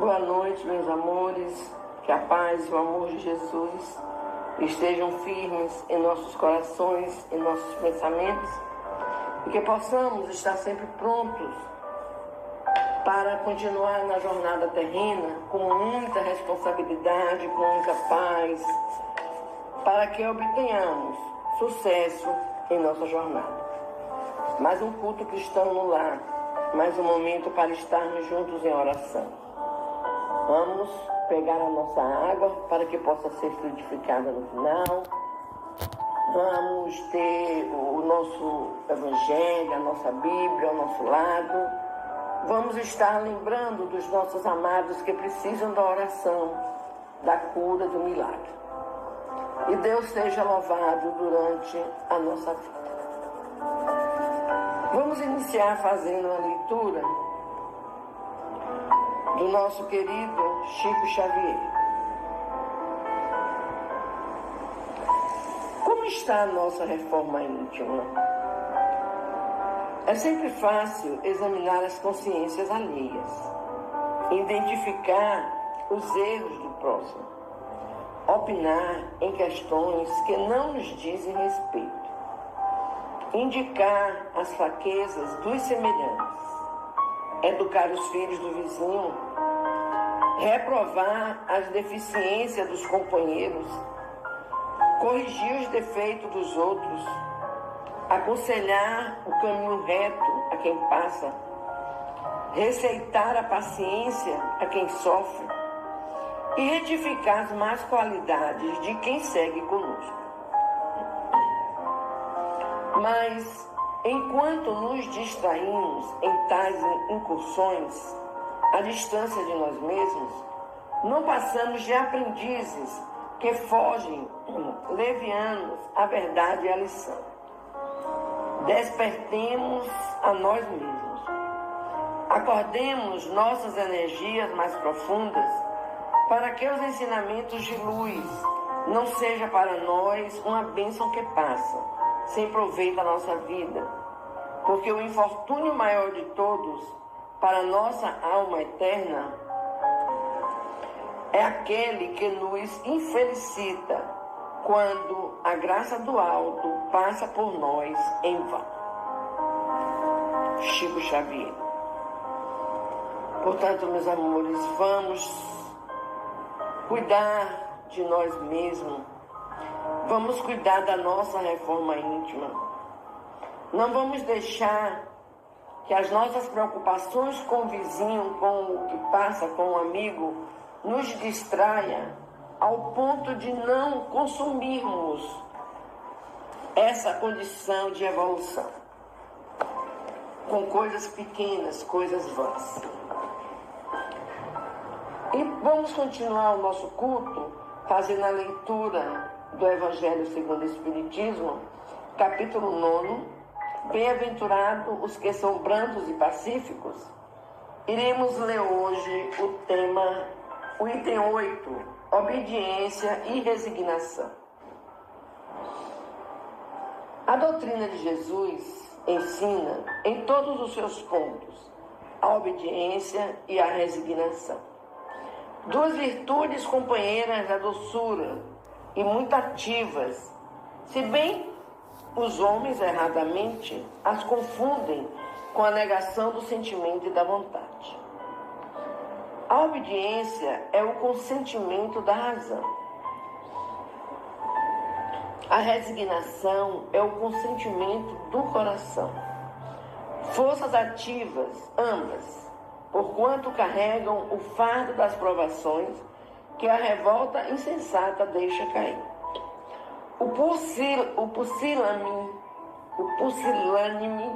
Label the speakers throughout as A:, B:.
A: Boa noite, meus amores. Que a paz e o amor de Jesus estejam firmes em nossos corações, em nossos pensamentos, e que possamos estar sempre prontos para continuar na jornada terrena com muita responsabilidade, com muita paz, para que obtenhamos sucesso em nossa jornada. Mais um culto cristão no lar, mais um momento para estarmos juntos em oração. Vamos pegar a nossa água para que possa ser fluidificada no final. Vamos ter o nosso Evangelho, a nossa Bíblia ao nosso lado. Vamos estar lembrando dos nossos amados que precisam da oração, da cura, do milagre. E Deus seja louvado durante a nossa vida. Vamos iniciar fazendo a leitura do nosso querido Chico Xavier. Como está a nossa reforma íntima? É sempre fácil examinar as consciências alheias, identificar os erros do próximo, opinar em questões que não nos dizem respeito, indicar as fraquezas dos semelhantes, educar os filhos do vizinho, reprovar as deficiências dos companheiros, corrigir os defeitos dos outros, aconselhar o caminho reto a quem passa, receitar a paciência a quem sofre e retificar as más qualidades de quem segue conosco. Mas, enquanto nos distraímos em tais incursões, à distância de nós mesmos, não passamos de aprendizes que fogem levianos à verdade e à lição. Despertemos a nós mesmos. Acordemos nossas energias mais profundas para que os ensinamentos de luz não sejam para nós uma bênção que passa, sem proveito da nossa vida, porque o infortúnio maior de todos para a nossa alma eterna é aquele que nos infelicita quando a graça do alto passa por nós em vão. Chico Xavier. Portanto, meus amores, vamos cuidar de nós mesmos. Vamos cuidar da nossa reforma íntima. Não vamos deixar que as nossas preocupações com o vizinho, com o que passa, com o amigo, nos distraia ao ponto de não consumirmos essa condição de evolução com coisas pequenas, coisas vãs. E vamos continuar o nosso culto fazendo a leitura do Evangelho segundo o Espiritismo, capítulo 9, Bem-aventurados os que são brandos e pacíficos. Iremos ler hoje o tema, o item 8, obediência e resignação. A doutrina de Jesus ensina em todos os seus pontos a obediência e a resignação. Duas virtudes companheiras da doçura e muito ativas, se bem os homens erradamente as confundem com a negação do sentimento e da vontade. A obediência é o consentimento da razão. A resignação é o consentimento do coração. Forças ativas, ambas, porquanto carregam o fardo das provações que a revolta insensata deixa cair. O pusilânime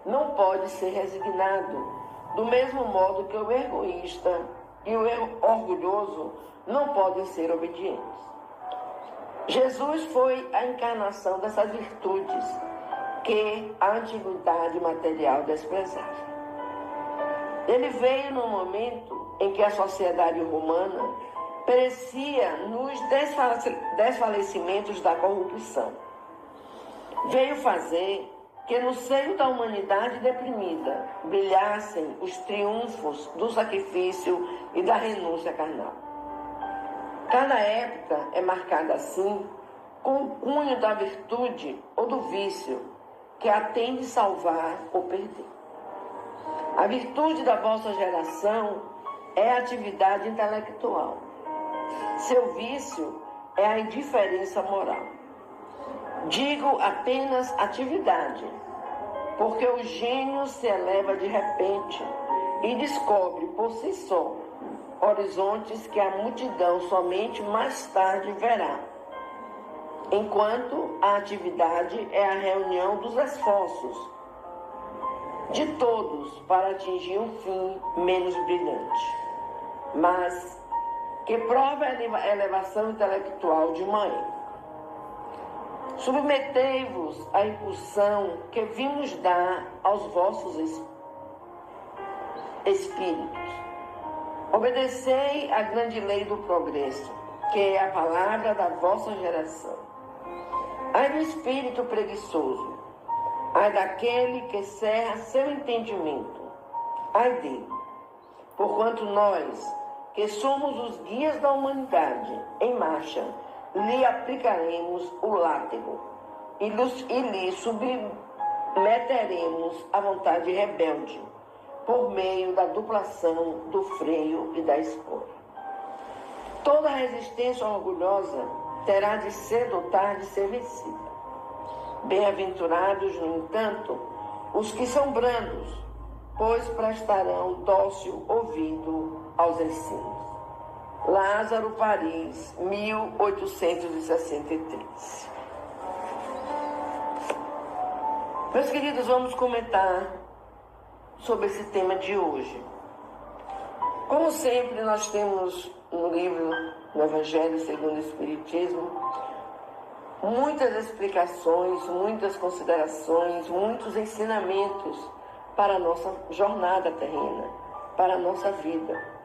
A: não pode ser resignado, do mesmo modo que o egoísta e o orgulhoso não podem ser obedientes. Jesus foi a encarnação dessas virtudes que a antiguidade material desprezava. Ele veio no momento em que a sociedade romana perecia nos desfalecimentos da corrupção. Veio fazer que no seio da humanidade deprimida brilhassem os triunfos do sacrifício e da renúncia carnal. Cada época é marcada assim com o cunho da virtude ou do vício que a tem de salvar ou perder. A virtude da vossa geração é a atividade intelectual. Seu vício é a indiferença moral. Digo apenas atividade, porque o gênio se eleva de repente e descobre por si só horizontes que a multidão somente mais tarde verá, enquanto a atividade é a reunião dos esforços de todos para atingir um fim menos brilhante, mas que prova a elevação intelectual de uma época. Submetei-vos à impulsão que vimos dar aos vossos espíritos. Obedecei à grande lei do progresso, que é a palavra da vossa geração. Ai do espírito preguiçoso, ai daquele que cerra seu entendimento, ai dele. Porquanto nós, que somos os guias da humanidade em marcha, lhe aplicaremos o látego e lhe submeteremos a vontade rebelde, por meio da duplação do freio e da espora. Toda resistência orgulhosa terá de cedo ou tarde ser vencida. Bem-aventurados, no entanto, os que são brandos, pois prestarão dócil ouvido aos ensinos. Lázaro, Paris, 1863. Meus queridos, vamos comentar sobre esse tema de hoje. Como sempre, nós temos no livro, no Evangelho segundo o Espiritismo, muitas explicações, muitas considerações, muitos ensinamentos para a nossa jornada terrena, para a nossa vida.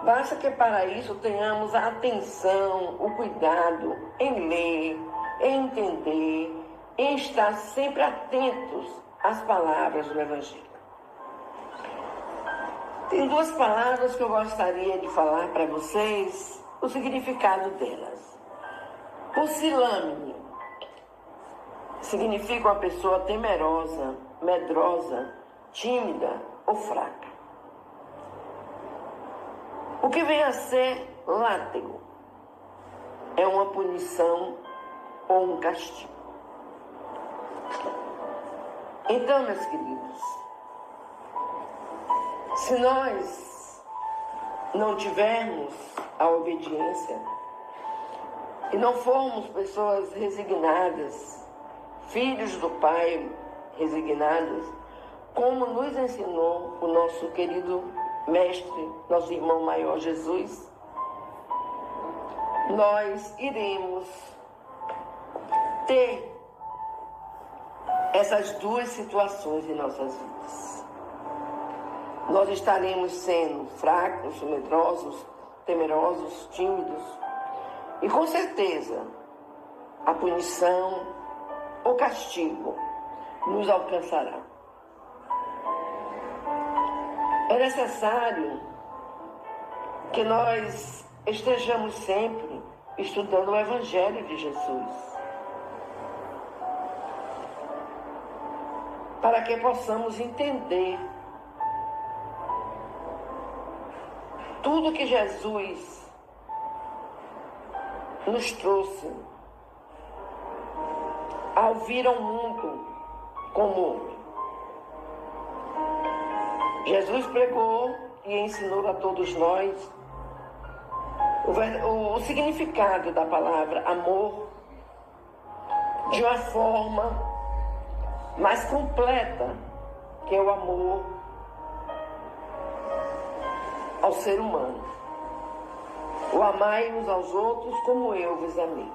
A: Basta que para isso tenhamos a atenção, o cuidado em ler, em entender, em estar sempre atentos às palavras do Evangelho. Tem duas palavras que eu gostaria de falar para vocês, o significado delas. Pusilânime significa uma pessoa temerosa, medrosa, tímida ou fraca. O que vem a ser látego é uma punição ou um castigo. Então, meus queridos, se nós não tivermos a obediência e não formos pessoas resignadas, filhos do Pai resignados, como nos ensinou o nosso querido Mestre, nosso irmão maior Jesus, nós iremos ter essas duas situações em nossas vidas. Nós estaremos sendo fracos, medrosos, temerosos, tímidos, e com certeza a punição ou castigo nos alcançará. É necessário que nós estejamos sempre estudando o Evangelho de Jesus, para que possamos entender tudo que Jesus nos trouxe ao vir ao mundo como Jesus pregou e ensinou a todos nós o significado da palavra amor de uma forma mais completa, que é o amor ao ser humano. O amai uns aos outros como eu vos amei.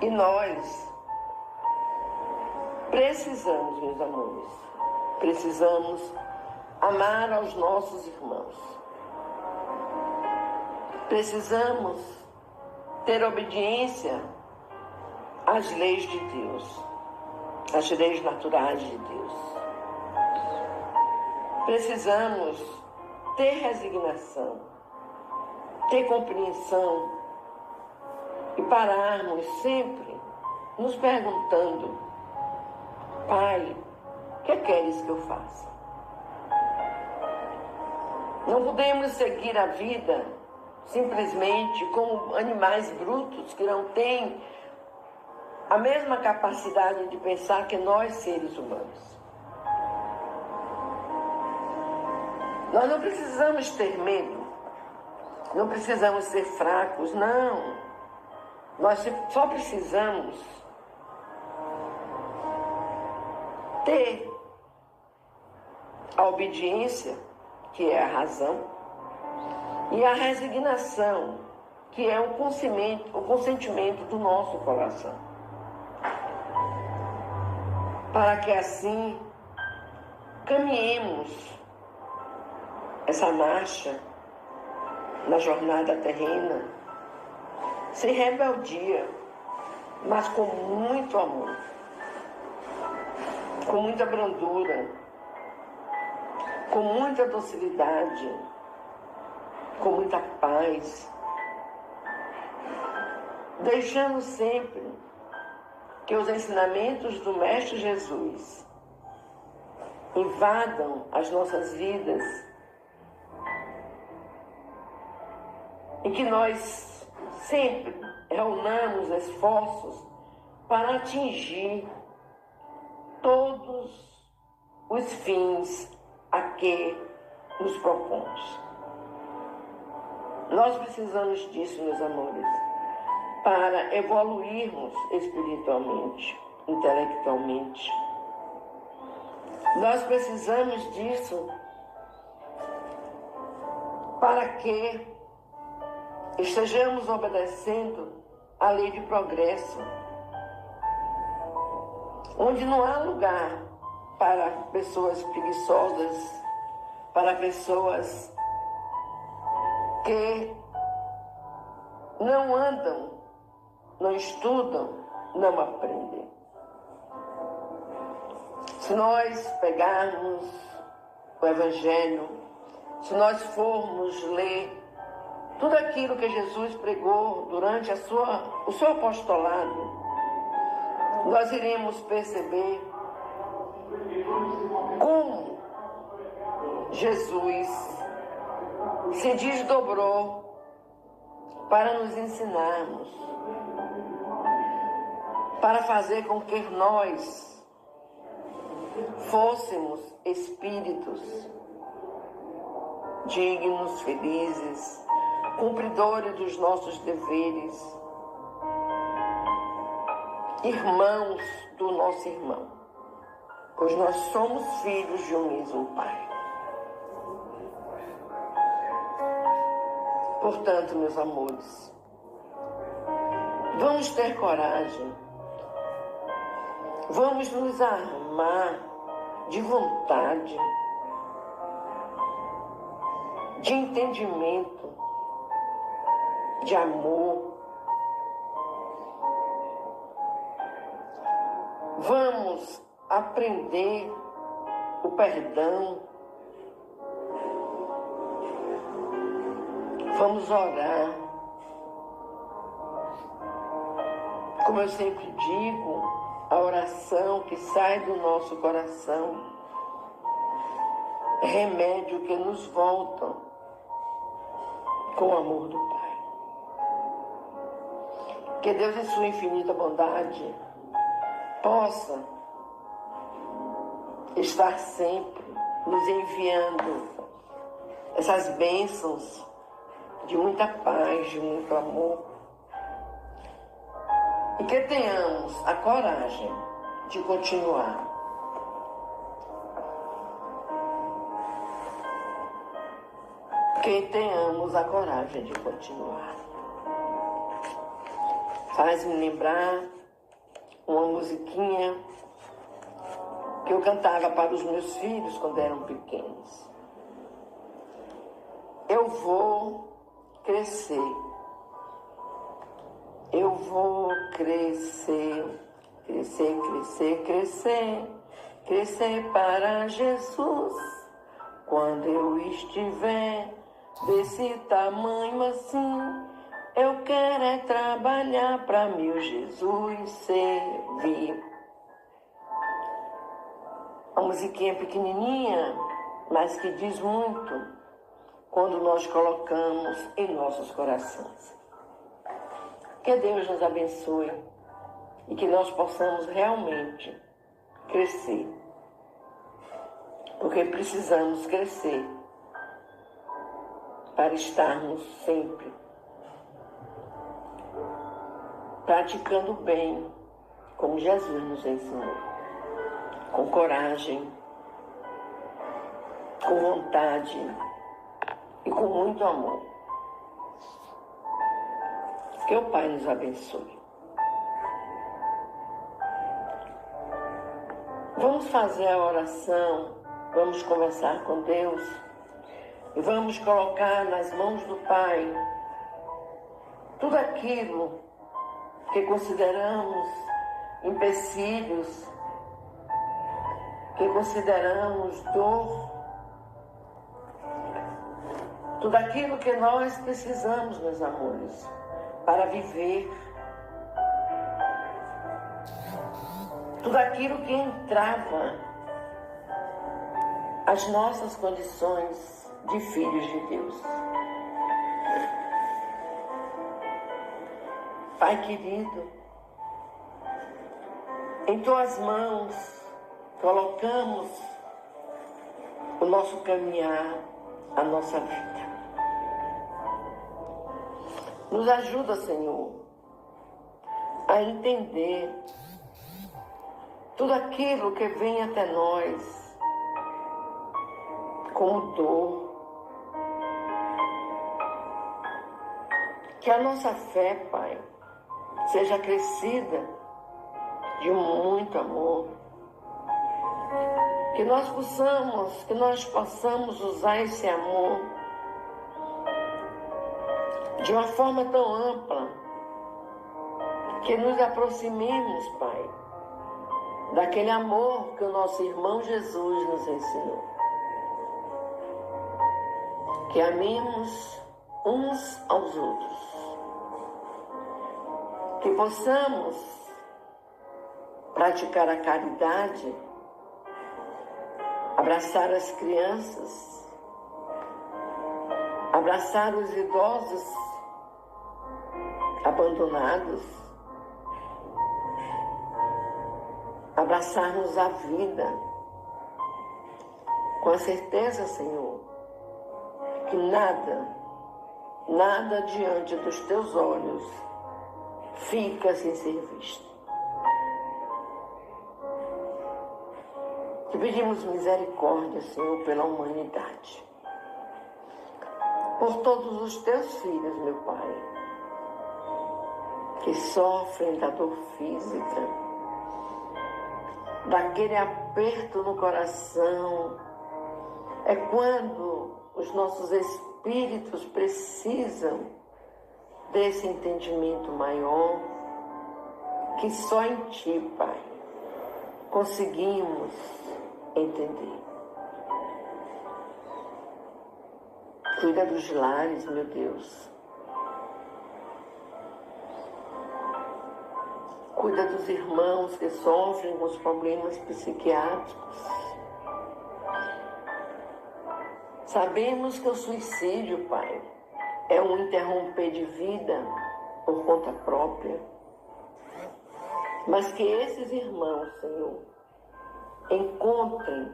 A: E nós precisamos, meus amores, precisamos amar aos nossos irmãos. Precisamos ter obediência às leis de Deus. as leis naturais de Deus. Precisamos ter resignação, ter compreensão e pararmos sempre nos perguntando: Pai, o que queres que eu faça? Não podemos seguir a vida simplesmente como animais brutos que não têm a mesma capacidade de pensar que nós, seres humanos. Nós não precisamos ter medo, não precisamos ser fracos, não. Nós só precisamos ter a obediência, que é a razão, e a resignação, que é o consentimento do nosso coração. Para que assim caminhemos essa marcha na jornada terrena, sem rebeldia, mas com muito amor, com muita brandura, com muita docilidade, com muita paz, deixando sempre que os ensinamentos do Mestre Jesus invadam as nossas vidas e que nós sempre reunamos esforços para atingir todos os fins a que nos propomos. Nós precisamos disso, meus amores, para evoluirmos espiritualmente, intelectualmente. Nós precisamos disso para que estejamos obedecendo a lei de progresso, onde não há lugar para pessoas preguiçosas, para pessoas que não andam, não estudam, não aprendem. Se nós pegarmos o Evangelho, se nós formos ler tudo aquilo que Jesus pregou durante o seu apostolado, nós iremos perceber como Jesus se desdobrou para nos ensinarmos, para fazer com que nós fôssemos espíritos dignos, felizes, cumpridores dos nossos deveres, irmãos do nosso irmão, pois nós somos filhos de um mesmo Pai. Portanto, meus amores, vamos ter coragem, vamos nos armar de vontade, de entendimento, de amor. Vamos aprender o perdão. Vamos orar. Como eu sempre digo, a oração que sai do nosso coração é remédio que nos volta com o amor do Pai. Que Deus, em sua infinita bondade, possa estar sempre nos enviando essas bênçãos de muita paz, de muito amor, e que tenhamos a coragem de continuar. Que tenhamos a coragem de continuar. Faz-me lembrar uma musiquinha que eu cantava para os meus filhos quando eram pequenos. Eu vou crescer, eu vou crescer, crescer, crescer, crescer, crescer para Jesus. Quando eu estiver desse tamanho assim, eu quero é trabalhar para meu Jesus servir. A musiquinha pequenininha, mas que diz muito quando nós colocamos em nossos corações. Que Deus nos abençoe e que nós possamos realmente crescer. Porque precisamos crescer para estarmos sempre praticando o bem, como Jesus nos ensinou, com coragem, com vontade e com muito amor. Que o Pai nos abençoe. Vamos fazer a oração, vamos conversar com Deus e vamos colocar nas mãos do Pai tudo aquilo que consideramos empecilhos, que consideramos dor, tudo aquilo que nós precisamos, meus amores, para viver, tudo aquilo que entrava as nossas condições de filhos de Deus. Pai querido, em Tuas mãos colocamos o nosso caminhar, a nossa vida. Nos ajuda, Senhor, a entender tudo aquilo que vem até nós como dor. Que a nossa fé, Pai, seja crescida de muito amor. Que nós possamos usar esse amor de uma forma tão ampla que nos aproximemos, Pai, daquele amor que o nosso irmão Jesus nos ensinou. Que amemos uns aos outros. Que possamos praticar a caridade, abraçar as crianças, abraçar os idosos abandonados, abraçarmos a vida, com a certeza, Senhor, que nada diante dos Teus olhos fica sem ser visto. Te pedimos misericórdia, Senhor, pela humanidade. Por todos os Teus filhos, meu Pai, que sofrem da dor física, daquele aperto no coração. É quando os nossos espíritos precisam desse entendimento maior, que só em Ti, Pai, conseguimos entender. Cuida dos lares, meu Deus. Cuida dos irmãos que sofrem com os problemas psiquiátricos. Sabemos que o suicídio, Pai, é um interromper de vida por conta própria. Mas que esses irmãos, Senhor, encontrem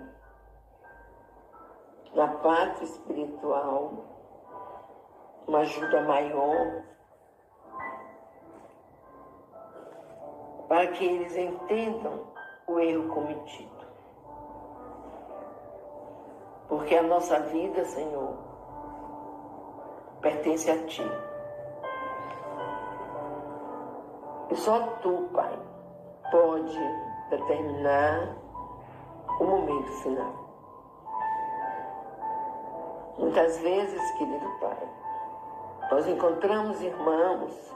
A: na pátria espiritual uma ajuda maior, para que eles entendam o erro cometido. Porque a nossa vida, Senhor, pertence a Ti. E só Tu, Pai, pode determinar o momento final. Muitas vezes, querido Pai, nós encontramos irmãos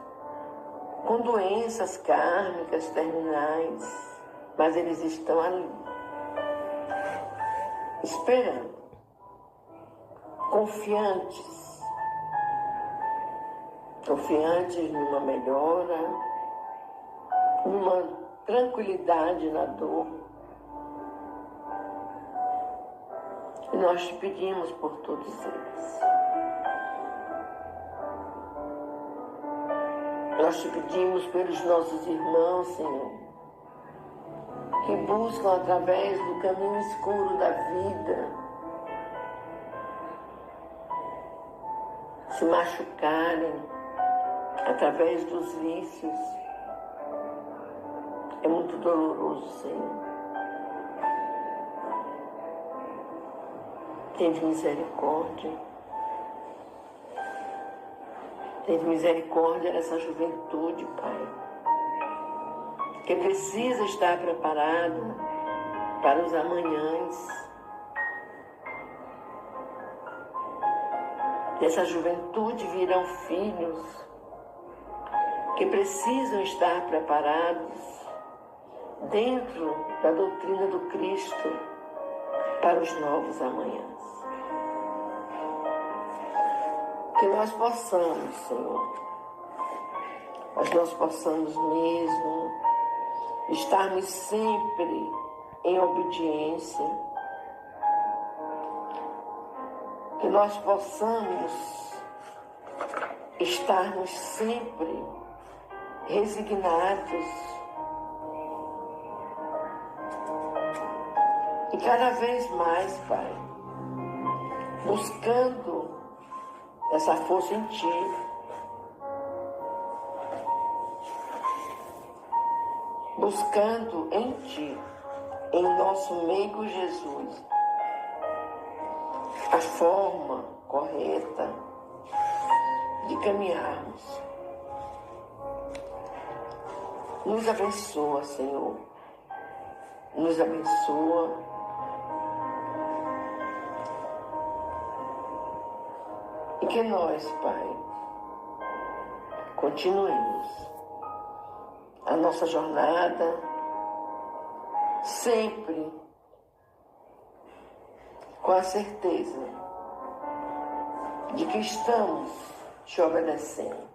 A: com doenças kármicas terminais, mas eles estão ali, esperando, confiantes numa melhora, numa tranquilidade na dor. E nós te pedimos por todos eles. Nós te pedimos pelos nossos irmãos, Senhor, que buscam através do caminho escuro da vida se machucarem através dos vícios. É muito doloroso, Senhor. Tende misericórdia. Tende misericórdia dessa juventude, Pai, que precisa estar preparada para os amanhãs. Dessa juventude virão filhos que precisam estar preparados dentro da doutrina do Cristo para os novos amanhãs. Que nós possamos, Senhor, nós possamos mesmo estarmos sempre em obediência, que nós possamos estarmos sempre resignados e cada vez mais, Pai, buscando essa força em Ti, buscando em Ti, em nosso meigo Jesus, a forma correta de caminharmos. Nos abençoa, Senhor, nos abençoa. E que nós, Pai, continuemos a nossa jornada sempre com a certeza de que estamos te obedecendo,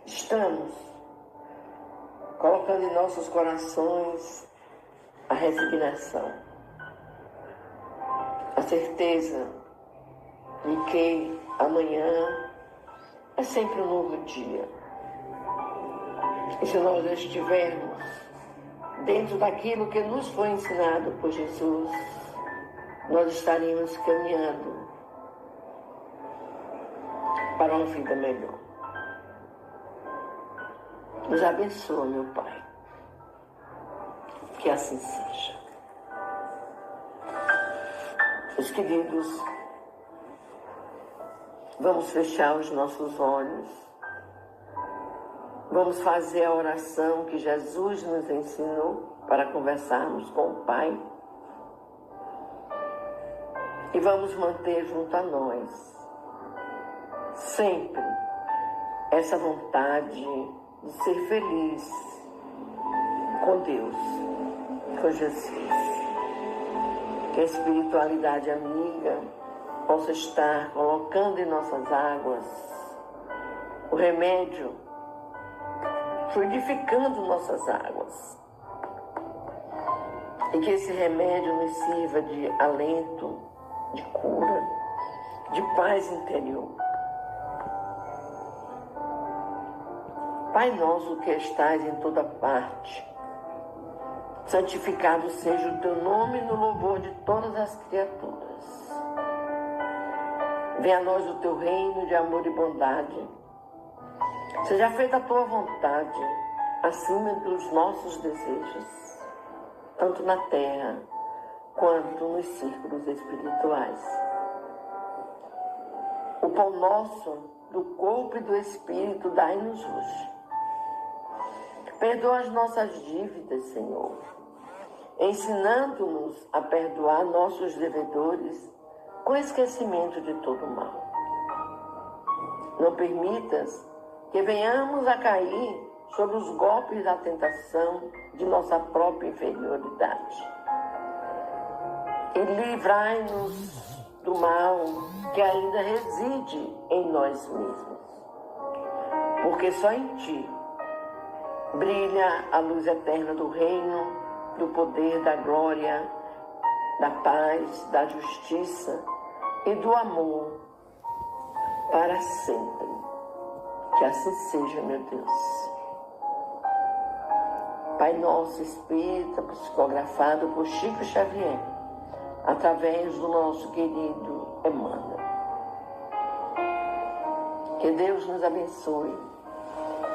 A: estamos colocando em nossos corações a resignação, a certeza de que amanhã é sempre um novo dia. E se nós estivermos dentro daquilo que nos foi ensinado por Jesus, nós estaríamos caminhando para uma vida melhor. Nos abençoa, meu Pai. Que assim seja. Meus queridos, vamos fechar os nossos olhos. Vamos fazer a oração que Jesus nos ensinou para conversarmos com o Pai. E vamos manter junto a nós sempre essa vontade de ser feliz com Deus, com Jesus. Que a espiritualidade amiga possa estar colocando em nossas águas o remédio, fluidificando nossas águas. E que esse remédio nos sirva de alento, de cura, de paz interior. Pai nosso que estás em toda parte, santificado seja o teu nome no louvor de todas as criaturas. Venha a nós o teu reino de amor e bondade. Seja feita a tua vontade, acima dos nossos desejos, tanto na terra quanto nos círculos espirituais. O pão nosso do corpo e do espírito dai-nos hoje. Perdoa as nossas dívidas, Senhor, ensinando-nos a perdoar nossos devedores com esquecimento de todo mal. Não permitas que venhamos a cair sobre os golpes da tentação de nossa própria inferioridade. E livrai-nos do mal que ainda reside em nós mesmos. Porque só em Ti brilha a luz eterna do reino, do poder, da glória, da paz, da justiça e do amor para sempre. Que assim seja, meu Deus. Pai Nosso Espírita, psicografado por Chico Xavier, através do nosso querido Emmanuel. Que Deus nos abençoe.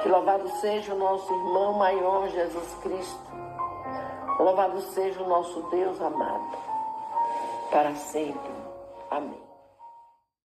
A: Que louvado seja o nosso irmão maior Jesus Cristo. Louvado seja o nosso Deus amado. Para sempre. Amém.